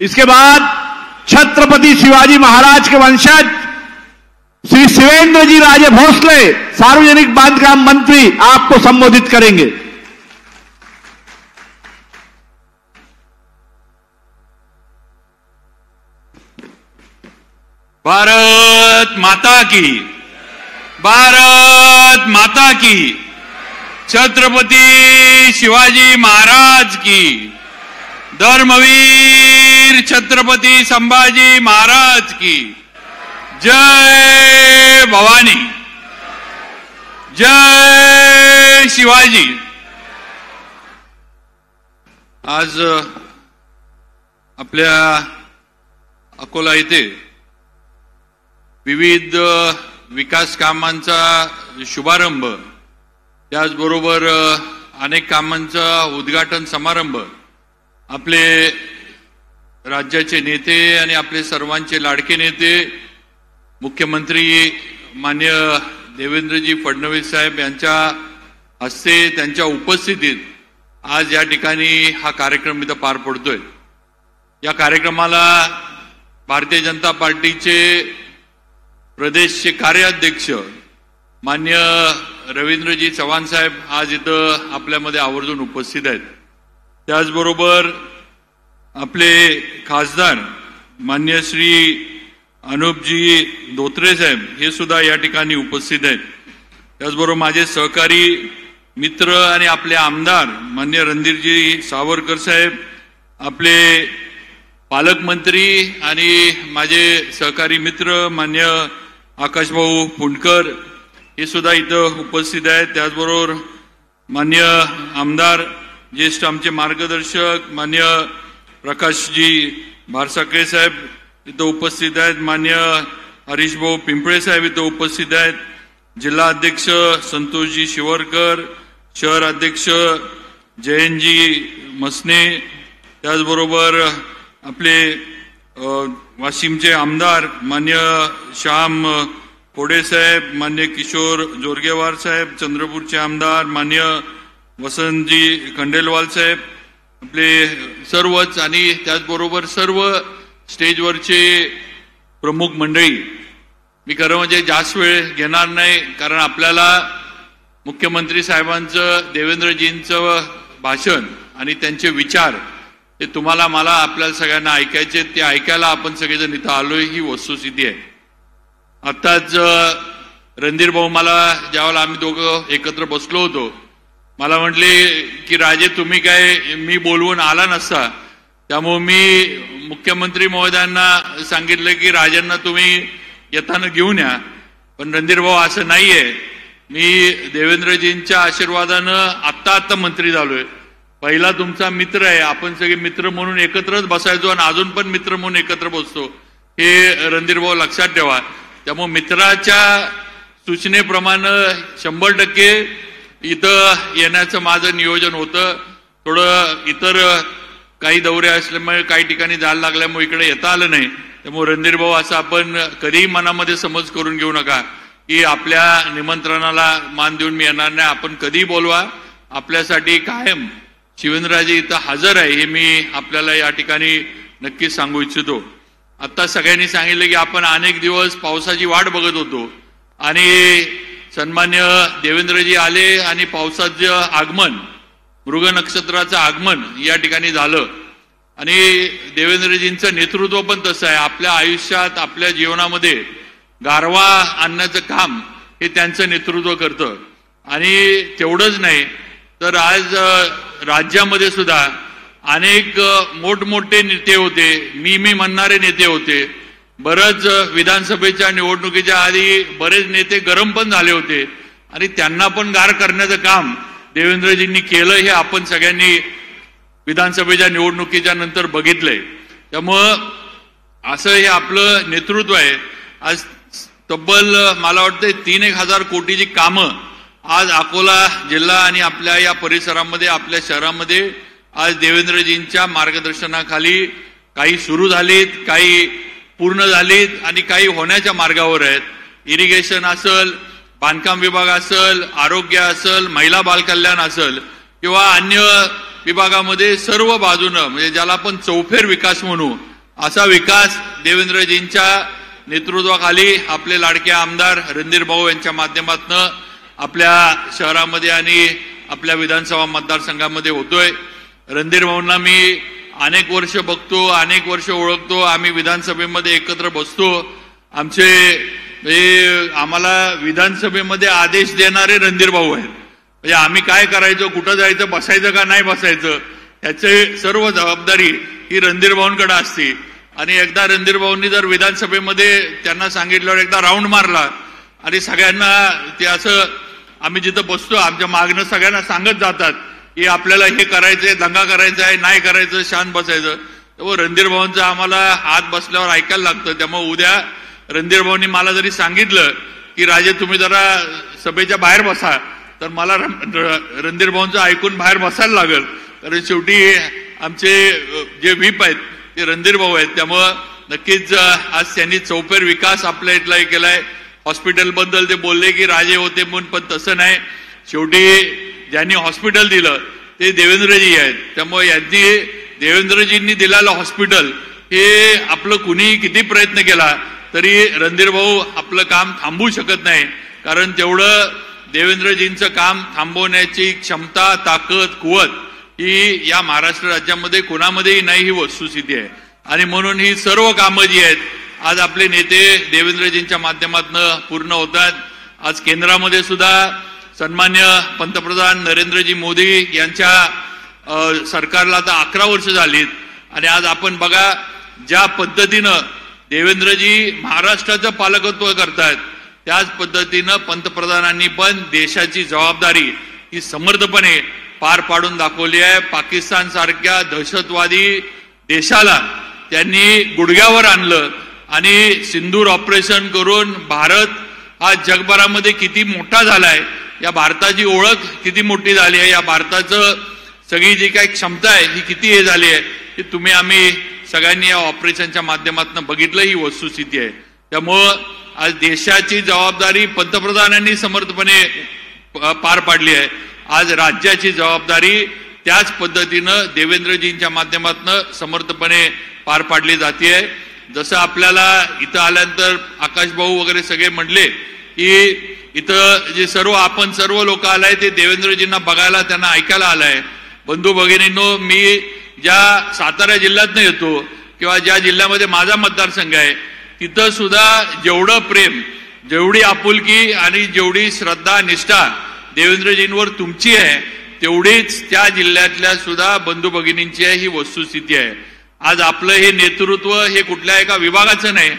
इसके बाद छत्रपति शिवाजी महाराज के वंशज श्री शिवेंद्र जी राजे भोसले सार्वजनिक बांधकाम मंत्री आपको संबोधित करेंगे। भारत माता की, भारत माता की, छत्रपति शिवाजी महाराज की, धर्मवीर छत्रपति संभाजी महाराज की, जय भवानी, जय शिवाजी। आज आपल्या अकोला येथे विविध विकास कामांचा शुभारंभ, त्याचबरोबर अनेक कामांचा उद्घाटन समारंभ आपले राज्याचे नेते आणि आपले सर्वांचे लाडके नेते मुख्यमंत्री माननीय देवेंद्रजी फडणवीस साहेब यांच्या हस्ते त्यांच्या उपस्थितीत आज या ठिकाणी हा कार्यक्रम इथं पार पडतोय। या कार्यक्रमाला भारतीय जनता पार्टीचे प्रदेशचे कार्याध्यक्ष माननीय रवींद्रजी चव्हाण साहेब आज इथं आपल्यामध्ये आवर्जून उपस्थित आहेत। त्याचबरोबर आपले खासदार माननीय श्री अनुपजी धोत्रे साहेब हे सुद्धा या ठिकाणी उपस्थित आहेत। त्याचबरोबर माझे सहकारी मित्र आणि आपले आमदार माननीय रणधीरजी सावरकर साहेब, आपले पालकमंत्री आणि माझे सहकारी मित्र माननीय आकाशभाऊ फुंडकर हे सुद्धा इथं उपस्थित आहेत। त्याचबरोबर माननीय आमदार ज्येष्ठ आमचे मार्गदर्शक माननीय प्रकाशजी भारसाकळे साहेब इथं उपस्थित आहेत। माननीय हरीशभाऊ पिंपळे साहेब इथं उपस्थित आहेत। जिल्हा अध्यक्ष संतोषजी शिवरकर, शहर अध्यक्ष जयंतजी मसने, त्याचबरोबर आपले वाशिमचे आमदार माननीय श्याम कोडे साहेब, माननीय किशोर जोरगेवार साहेब, चंद्रपूरचे आमदार माननीय वसंतजी खंडेलवाल साहेब, आपले सर्वच आणि त्याचबरोबर सर्व स्टेजवरचे प्रमुख मंडळी। मी खरं म्हणजे जास्त वेळ घेणार नाही, कारण आपल्याला मुख्यमंत्री साहेबांचं देवेंद्रजींचं भाषण आणि त्यांचे विचार ते तुम्हाला मला आपल्याला सगळ्यांना ऐकायचे, ते ऐकायला आपण सगळेजण इथं आलोय ही वस्तुस्थिती आहे। आत्ताच रणधीर भाऊ मला ज्यावेळेला आम्ही दोघं एकत्र बसलो होतो मला म्हटले की राजे तुम्ही काय मी बोलवून आला नसता, त्यामुळे मी मुख्यमंत्री महोदयांना सांगितलं की राजांना तुम्ही येताना घेऊन या, पण रणधीर भाऊ असं नाहीये, मी देवेंद्रजींच्या आशीर्वादानं आत्ता मंत्री झालोय, पहिला तुमचा मित्र आहे, आपण सगळे मित्र म्हणून एकत्रच बसायचो आणि अजून पण मित्र म्हणून एकत्र बसतो, हे रणधीर भाऊ लक्षात ठेवा। त्यामुळे मित्राच्या सूचनेप्रमाणे 100% इथं येण्याचं माझं नियोजन होतं। थोडं इतर काही दौरे असल्यामुळे काही ठिकाणी जायला लागल्यामुळे इकडे येता आलं नाही, त्यामुळे रणधीर भाऊ असं आपण कधीही मनामध्ये समज करून घेऊ नका की आपल्या निमंत्रणाला मान देऊन मी येणार नाही, आपण कधीही बोलवा, आपल्यासाठी कायम शिवेंद्रराजे इथं हजर आहे हे मी आपल्याला या ठिकाणी नक्कीच सांगू इच्छितो। आता सगळ्यांनी सांगितलं की आपण अनेक दिवस पावसाची वाट बघत होतो आणि सन्मान्य देवेंद्रजी आले आणि पावसाचं आगमन, मृग नक्षत्राचं आगमन या ठिकाणी झालं आणि देवेंद्रजींचं नेतृत्व पण तसं आहे, आपल्या आयुष्यात आपल्या जीवनामध्ये गारवा आणण्याचं काम हे त्यांचं नेतृत्व करतं। आणि तेवढंच नाही तर आज राज्यामध्ये सुद्धा अनेक मोठमोठे नेते होते, मी म्हणणारे नेते होते, बरंच विधानसभेच्या निवडणुकीच्या आधी बरेच नेते गरम पण झाले होते आणि त्यांना पण गार करण्याचं काम देवेंद्रजींनी केलं हे आपण सगळ्यांनी विधानसभेच्या निवडणुकीच्या नंतर बघितलंय। त्यामुळं असं हे आपलं नेतृत्व आहे। आज तब्बल मला वाटतं 3,000 कोटीची कामं आज अकोला जिल्हा आणि आपल्या या परिसरामध्ये आपल्या शहरामध्ये आज देवेंद्रजींच्या मार्गदर्शनाखाली काही सुरू झालीत, काही पूर्ण झालीत आणि काही होण्याच्या मार्गावर आहेत। इरिगेशन असेल, बांधकाम विभाग असेल, आरोग्य असेल, महिला बालकल्याण असेल किंवा अन्य विभागामध्ये सर्व बाजूनं म्हणजे ज्याला आपण चौफेर विकास म्हणू असा विकास देवेंद्रजींच्या नेतृत्वाखाली आपले लाडके आमदार रणधीर भाऊ यांच्या माध्यमातून आपल्या शहरामध्ये आणि आपल्या विधानसभा मतदारसंघामध्ये होतोय. रणधीर भाऊंना मी अनेक वर्ष बघतो, अनेक वर्ष ओळखतो. आम्ही विधानसभेमध्ये एकत्र बसतो. आम्हाला विधानसभेमध्ये आदेश देणारे रणधीर भाऊ आहेत. म्हणजे आम्ही काय करायचं, कुठं जायचं, बसायचं का नाही बसायचं याची सर्व जबाबदारी ही रणधीर भाऊंकडे असते. आणि एकदा रणधीर भाऊंनी जर विधानसभेमध्ये त्यांना सांगितल्यावर एकदा राऊंड मारला आणि सगळ्यांना ते असं आम्ही जिथं बसतो आमच्या मागणं सगळ्यांना सांगत जातात की आपल्याला हे करायचंय, दंगा करायचा आहे, नाही करायचं, शांत बसायचं. तेव्हा रणधीर भाऊंचं आम्हाला हात बसल्यावर ऐकायला लागतं. त्यामुळे उद्या रणधीर भाऊंनी मला जरी सांगितलं की राजे तुम्ही जरा सभेच्या बाहेर बसा, तर मला रणधीर भाऊंचं ऐकून बाहेर बसायला लागेल. कारण शेवटी आमचे जे व्हीप आहेत ते रणधीर भाऊ आहेत. त्यामुळं नक्कीच आज त्यांनी चौफेर विकास आपल्या इथला केलाय. हॉस्पिटलबद्दल ते बोलले की राजे होते म्हणून, पण तसं नाही. शेवटी ज्यांनी हॉस्पिटल दिलं ते देवेंद्रजी आहेत. त्यामुळे यांनी देवेंद्रजींनी दिलेलं हॉस्पिटल हे आपलं कुणीही किती प्रयत्न केला तरी रणधीर भाऊ आपलं काम थांबवू शकत नाही. कारण तेवढं देवेंद्रजींचं काम थांबवण्याची क्षमता, ताकद, कुवत ही या महाराष्ट्र राज्यामध्ये कोणामध्येही नाही, ही वस्तुस्थिती आहे. आणि म्हणून ही सर्व कामं जी आहेत आज आपले नेते देवेंद्रजींच्या माध्यमातून पूर्ण होतात. आज केंद्रामध्ये सुद्धा सन्मान्य पंतप्रधान नरेंद्रजी मोदी यांच्या सरकारला आता 11 वर्ष झालीत. आणि आज आपण बघा ज्या पद्धतीनं देवेंद्रजी महाराष्ट्राचं पालकत्व करतात त्याच पद्धतीनं पंतप्रधानांनी पण देशाची जबाबदारी ही समर्थपणे पार पाडून दाखवली आहे. पाकिस्तान सारख्या दहशतवादी देशाला त्यांनी गुडघ्यावर आणलं आणि सिंदूर ऑपरेशन करून भारत हा जगभरामध्ये किती मोठा झालाय, या भारताची ओळख किती मोठी झाली आहे, या भारताचं सगळी जी काही क्षमता आहे ही किती हे झाली आहे की तुम्ही आम्ही सगळ्यांनी या ऑपरेशनच्या माध्यमातून बघितलं, ही वस्तुस्थिती आहे. त्यामुळं आज देशाची जबाबदारी पंतप्रधानांनी समर्थपणे पार पाडली आहे. आज राज्याची जबाबदारी त्याच पद्धतीनं देवेंद्रजींच्या माध्यमातून समर्थपणे पार पाडली जाते. जसं आपल्याला इथं आल्यानंतर आकाश भाऊ वगैरे सगळे म्हणले की इथं जे आपण सर्व लोक आलाय ते देवेंद्रजींना बघायला, त्यांना ऐकायला आलाय. बंधू भगिनींनो, मी ज्या सातारा जिल्ह्यातनं येतो किंवा ज्या जिल्ह्यामध्ये माझा मतदारसंघ आहे तिथं सुद्धा जेवढं प्रेम, जेवढी आपुलकी आणि जेवढी श्रद्धा, निष्ठा देवेंद्रजींवर तुमची आहे तेवढीच त्या जिल्ह्यातल्या सुद्धा बंधू भगिनींची आहे, ही वस्तुस्थिती आहे. आज आपलं हे नेतृत्व हे कुठल्या एका विभागाचं नाही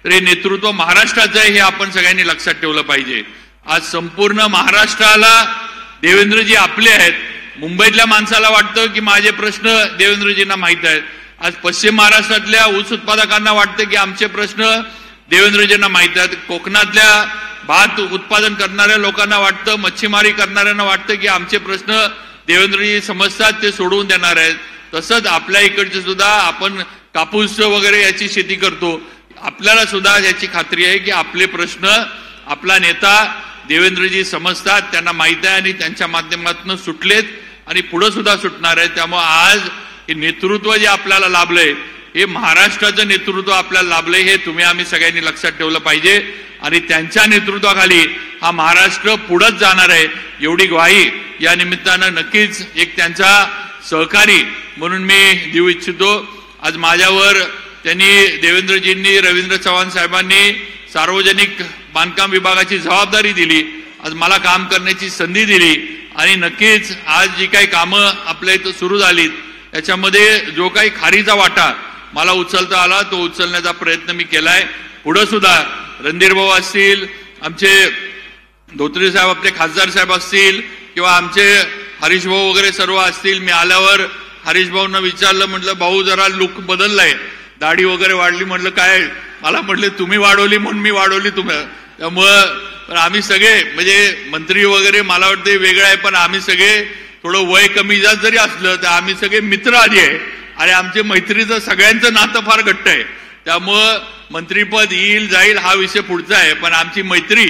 तर हे नेतृत्व महाराष्ट्राचं आहे, हे आपण सगळ्यांनी लक्षात ठेवलं पाहिजे. आज संपूर्ण महाराष्ट्राला देवेंद्रजी आपले आहेत. मुंबईतल्या माणसाला वाटतं की माझे प्रश्न देवेंद्रजींना माहीत आहेत. आज पश्चिम महाराष्ट्रातल्या ऊस उत्पादकांना वाटतं की आमचे प्रश्न देवेंद्रजींना माहीत आहेत. कोकणातल्या भात उत्पादन करणाऱ्या लोकांना वाटतं, मच्छीमारी करणाऱ्यांना वाटतं की आमचे प्रश्न देवेंद्रजी समजतात, ते सोडवून देणार आहेत. तसंच आपल्या इकडचे सुद्धा आपण कापूस वगैरे याची शेती करतो, आपल्याला सुद्धा याची खात्री आहे की आपले प्रश्न आपला नेता देवेंद्रजी समजतात, त्यांना माहीत आहे आणि त्यांच्या माध्यमातून सुटलेत आणि पुढे सुद्धा सुटणार आहे. त्यामुळे आज हे नेतृत्व जे आपल्याला लाभलंय हे महाराष्ट्राचं नेतृत्व आपल्याला लाभलंय, हे तुम्ही आम्ही सगळ्यांनी लक्षात ठेवलं पाहिजे. आणि त्यांच्या नेतृत्वाखाली हा महाराष्ट्र पुढेच जाणार आहे एवढी ग्वाही या निमित्तानं नक्कीच एक त्यांचा सहकारी म्हणून मी देऊ इच्छितो. आज माझ्यावर त्यांनी देवेंद्रजींनी, रवींद्र चव्हाण साहेबांनी सार्वजनिक बांधकाम विभागाची जबाबदारी दिली. आज मला काम करण्याची संधी दिली आणि नक्कीच आज जी काही कामं आपल्या इथं सुरू झालीत त्याच्यामध्ये जो काही खारीचा वाटा मला उचलता आला तो उचलण्याचा प्रयत्न मी केलाय. पुढे सुद्धा रणधीर भाऊ असतील, आमचे धोत्रे साहेब, आपले खासदार साहेब असतील किंवा आमचे हरीश भाऊ वगैरे सर्व असतील. मी आल्यावर हरीश भाऊंना विचारलं, म्हटलं भाऊ जरा लुक बदललाय, दाढी वगैरे वाढली. म्हटलं काय? मला म्हटलं तुम्ही वाढवली म्हणून मी वाढवली तुम्हाला. त्यामुळं आम्ही सगळे म्हणजे मंत्री वगैरे मला वाटतं वेगळं आहे, पण आम्ही सगळे थोडं वय कमी जास्त जरी असलं तर आम्ही सगळे मित्र आधी आहे आणि आमच्या मैत्रीचं सगळ्यांचं नातं फार घट्ट आहे. त्यामुळं मंत्रीपद येईल जाईल हा विषय पुढचा आहे, पण आमची मैत्री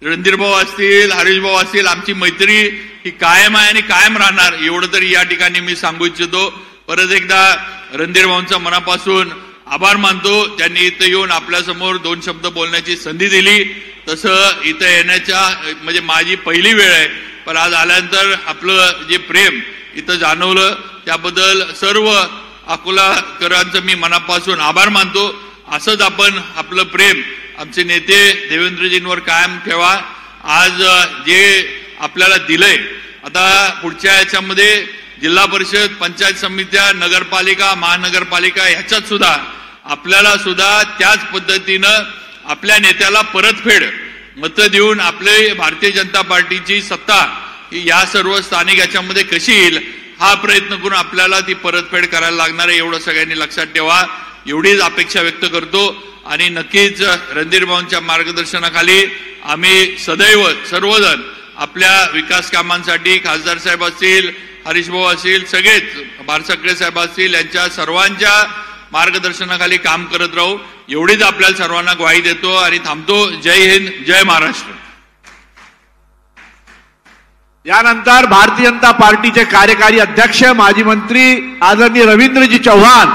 रणधीर भाऊ असतील, हरीश भाऊ असतील, आमची मैत्री ही कायम आहे आणि कायम राहणार एवढं तरी या ठिकाणी मी सांगू इच्छितो. परत एकदा रणधीर भाऊंचा मनापासून आभार मानतो. त्यांनी इथं येऊन आपल्यासमोर 2 शब्द बोलण्याची संधी दिली. तसं इथं येण्याच्या म्हणजे माझी पहिली वेळ आहे, पण आज आल्यानंतर आपलं जे प्रेम इथं जाणवलं त्याबद्दल सर्व अकोलाकरांचं मी मनापासून आभार मानतो. असंच आपण आपलं प्रेम आमचे नेते देवेंद्रजींवर कायम ठेवा. आज जे आपल्याला दिलंय, आता पुढच्या याच्यामध्ये जिल्हा परिषद, पंचायत समित्या, नगरपालिका, महानगरपालिका ह्याच्यात सुद्धा आपल्याला सुद्धा त्याच पद्धतीनं आपल्या नेत्याला परतफेड मतं देऊन आपले भारतीय जनता पार्टीची सत्ता ही या सर्व स्थानिक याच्यामध्ये कशी येईल हा प्रयत्न करून आपल्याला ती परतफेड करायला लागणार आहे. एवढं सगळ्यांनी लक्षात ठेवा, एवढीच अपेक्षा व्यक्त करतो. आणि नक्कीच रणधीर भाऊंच्या मार्गदर्शनाखाली आम्ही सदैव सर्वजण आपल्या विकास कामांसाठी खासदार साहेब असतील, हरीश भाऊ असतील, सगळेच बारसकरे साहेब असतील, यांच्या सर्वांच्या मार्गदर्शनाखाली काम करत राहू एवढीच आपल्याला सर्वांना ग्वाही देतो आणि थांबतो. जय हिंद, जय महाराष्ट्र. यानंतर भारतीय जनता पार्टीचे कार्यकारी अध्यक्ष माजी मंत्री आदरणीय रवींद्रजी चव्हाण